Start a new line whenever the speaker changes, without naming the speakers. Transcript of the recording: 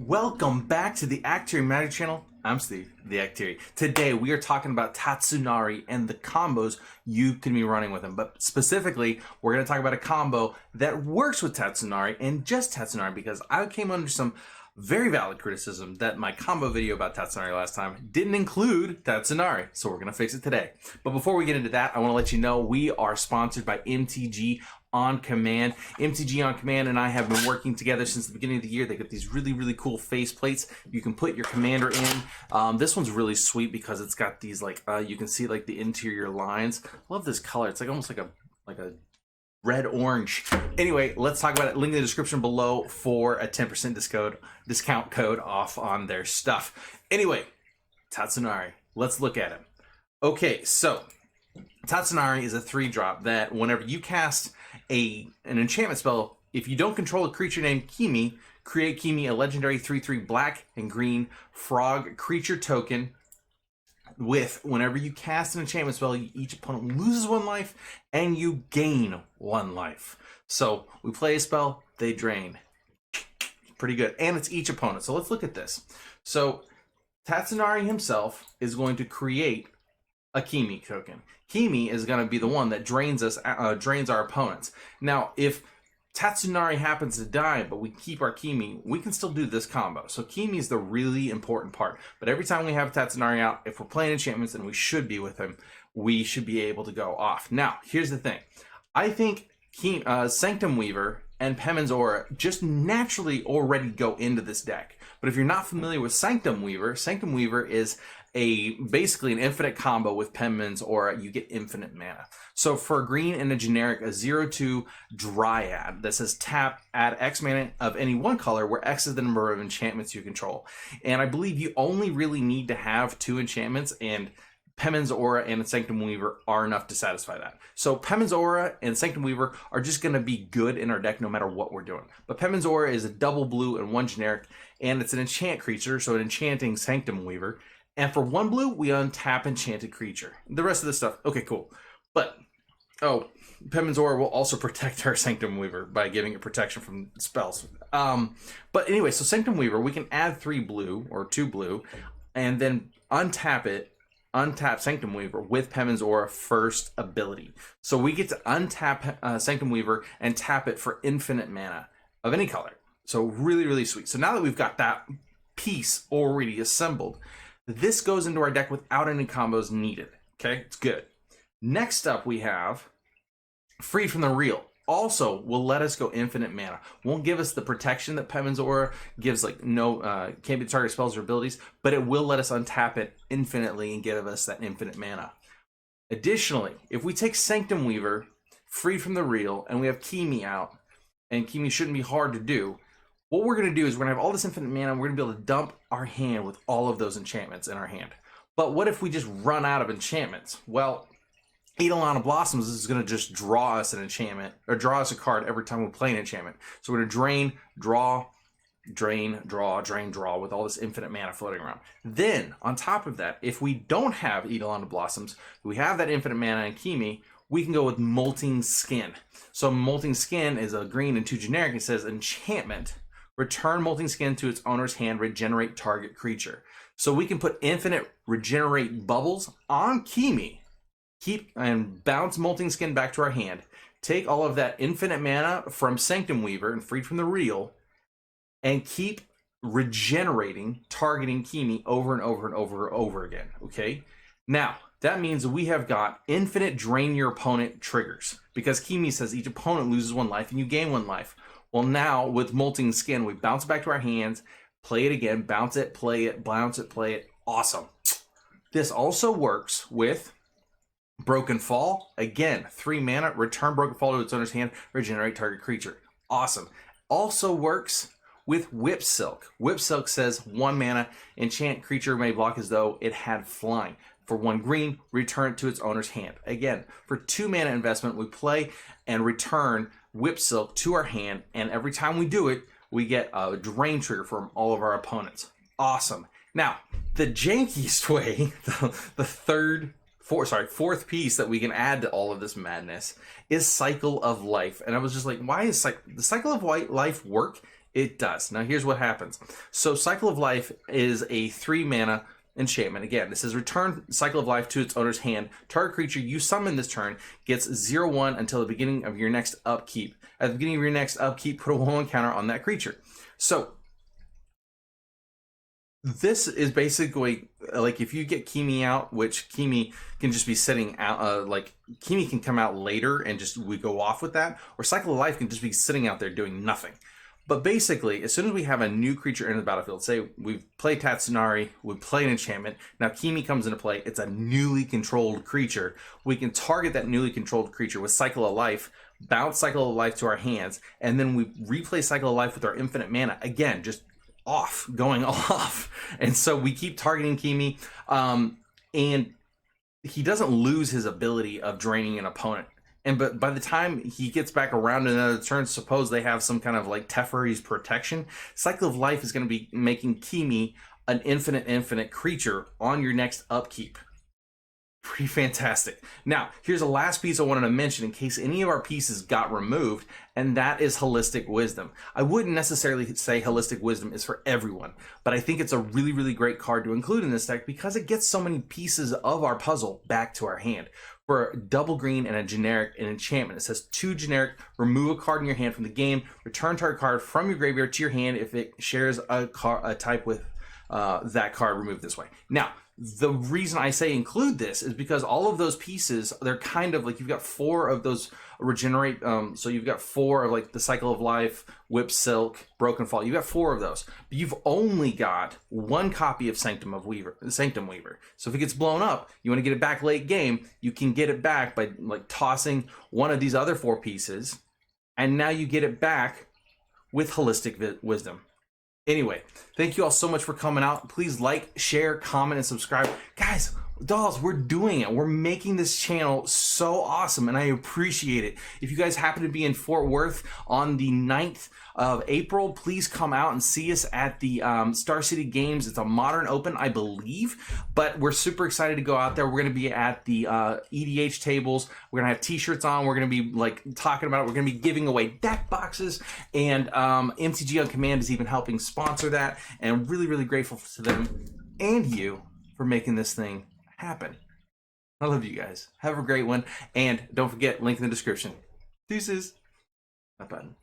Welcome back to the Actery Magic Channel. I'm Steve, the Actery. Today we are talking about Tatsunari and the combos you can be running with him. But specifically, we're going to talk about a combo that works with Tatsunari and just Tatsunari, because I came under some very valid criticism that my combo video about Tatsunari last time didn't include Tatsunari. So we're going to fix it today. But before we get into that, I want to let you know we are sponsored by MTG On Command. MTG On Command and I have been working together since the beginning of the year. They get these really cool face plates you can put your commander in. This one's really sweet because it's got these you can see like the interior lines. I love this color. It's like almost like a red orange. Anyway, let's talk about it. Link in the description below for a 10% discount code off on their stuff. Anyway, Tatsunari, let's look at him. Okay, so Tatsunari is a 3-drop that whenever you cast an enchantment spell, if you don't control a creature named Kimi, create Kimi a legendary 3/3 black and green frog creature token with whenever you cast an enchantment spell, each opponent loses 1 life and you gain 1 life. So we play a spell, they drain. Pretty good. And it's each opponent. So let's look at this. So Tatsunari himself is going to create a Kimi token. Kimi is going to be the one that drains our opponents. Now, if Tatsunari happens to die, but we keep our Kimi, we can still do this combo. So Kimi is the really important part. But every time we have Tatsunari out, if we're playing enchantments, and we should be with him, we should be able to go off. Now, here's the thing. I think Sanctum Weaver and Pemin's Aura just naturally already go into this deck. But if you're not familiar with Sanctum Weaver is basically an infinite combo with Pemin's Aura. You get infinite mana. So for green and a generic, a 0/2 Dryad that says tap, add X mana of any one color, where X is the number of enchantments you control. And I believe you only really need to have 2 enchantments, and Pemin's Aura and Sanctum Weaver are enough to satisfy that. So Pemin's Aura and Sanctum Weaver are just going to be good in our deck no matter what we're doing. But Pemin's Aura is a double blue and 1 generic, and it's an enchant creature, so an enchanting Sanctum Weaver. And for 1 blue, we untap enchanted creature. The rest of this stuff, okay, cool. But, Pemin's Aura will also protect our Sanctum Weaver by giving it protection from spells. But anyway, so Sanctum Weaver, we can add 3 blue or 2 blue, and then untap Sanctum Weaver with Pemin's Aura first ability. So we get to untap Sanctum Weaver and tap it for infinite mana of any color. So really sweet. So now that we've got that piece already assembled, this goes into our deck without any combos needed. Okay, it's good. Next up we have Freed from the Real. Also will let us go infinite mana. Won't give us the protection that Pemin's Aura gives, like can't be targeted spells or abilities, but it will let us untap it infinitely and give us that infinite mana. Additionally, if we take Sanctum Weaver, Freed from the Real, and we have Kimi out, and Kimi shouldn't be hard to do, what we're going to do is we're going to have all this infinite mana, and we're going to be able to dump our hand with all of those enchantments in our hand. But what if we just run out of enchantments? Well, Eidolon of Blossoms is going to just draw us an enchantment, or draw us a card every time we play an enchantment. So we're going to drain, draw, drain, draw, drain, draw with all this infinite mana floating around. Then, on top of that, if we don't have Eidolon of Blossoms, we have that infinite mana in Kimi, we can go with Molting Skin. So Molting Skin is a green and 2 generic. It says enchantment. Return Molting Skin to its owner's hand, regenerate target creature. So we can put infinite regenerate bubbles on Kimi, keep and bounce Molting Skin back to our hand, take all of that infinite mana from Sanctum Weaver and Freed from the Real, and keep regenerating, targeting Kimi over and over again. Okay? Now, that means we have got infinite drain your opponent triggers, because Kimi says each opponent loses 1 life and you gain 1 life. Well, now with Molting Skin, we bounce it back to our hands, play it again, bounce it, play it, bounce it, play it. Awesome. This also works with Broken Fall. Again, 3 mana, return Broken Fall to its owner's hand, regenerate target creature. Awesome. Also works with Whip Silk. Whip Silk says 1 mana, enchant creature may block as though it had flying. For 1 green, return it to its owner's hand. Again, for 2 mana investment, we play and return Whip Silk to our hand, and every time we do it, we get a drain trigger from all of our opponents. Awesome. Now, the jankiest way, the fourth piece that we can add to all of this madness is Cycle of Life. And I was just like, why is the Cycle of Life work It does. Now here's what happens. So Cycle of Life is a 3 mana enchantment. Again, this is return Cycle of Life to its owner's hand. Target creature you summon this turn gets 0/1 until the beginning of your next upkeep. At the beginning of your next upkeep, put a 1/1 counter on that creature. So this is basically like if you get Kimi out, which Kimi can just be sitting out, like Kimi can come out later and just we go off with that, or Cycle of Life can just be sitting out there doing nothing. But basically, as soon as we have a new creature in the battlefield, say we've played Tatsunari, we play an enchantment, now Kimi comes into play, it's a newly controlled creature. We can target that newly controlled creature with Cycle of Life, bounce Cycle of Life to our hands, and then we replay Cycle of Life with our infinite mana. Again, just off, going off. And so we keep targeting Kimi, and he doesn't lose his ability of draining an opponent. But by the time he gets back around another turn, suppose they have some kind of like Teferi's protection, Cycle of Life is going to be making Kimi an infinite creature on your next upkeep. Pretty fantastic. Now, here's a last piece I wanted to mention in case any of our pieces got removed, and that is Holistic Wisdom. I wouldn't necessarily say Holistic Wisdom is for everyone, but I think it's a really great card to include in this deck because it gets so many pieces of our puzzle back to our hand. For a double green and a generic and enchantment, it says 2 generic, remove a card in your hand from the game, return target card from your graveyard to your hand if it shares a type with that card removed this way. Now, the reason I say include this is because all of those pieces, they're kind of like you've got 4 of those regenerate. So you've got 4 of like the Cycle of Life, Whip Silk, Broken Fall. You've got 4 of those, but you've only got 1 copy of Sanctum Weaver. So if it gets blown up, you want to get it back late game. You can get it back by like tossing one of these other 4 pieces, and now you get it back with Holistic Wisdom. Anyway, thank you all so much for coming out. Please like, share, comment, and subscribe. Guys, dolls, we're doing it. We're making this channel so awesome, and I appreciate it. If you guys happen to be in Fort Worth on the 9th of April, please come out and see us at the Star City Games. It's a Modern Open, I believe, but we're super excited to go out there. We're going to be at the EDH tables. We're going to have t-shirts on. We're going to be like talking about it. We're going to be giving away deck boxes, and MTG on Command is even helping sponsor that, and I'm really grateful to them and you for making this thing happen. I love you guys. Have a great one, and don't forget, link in the description. Deuces. That button.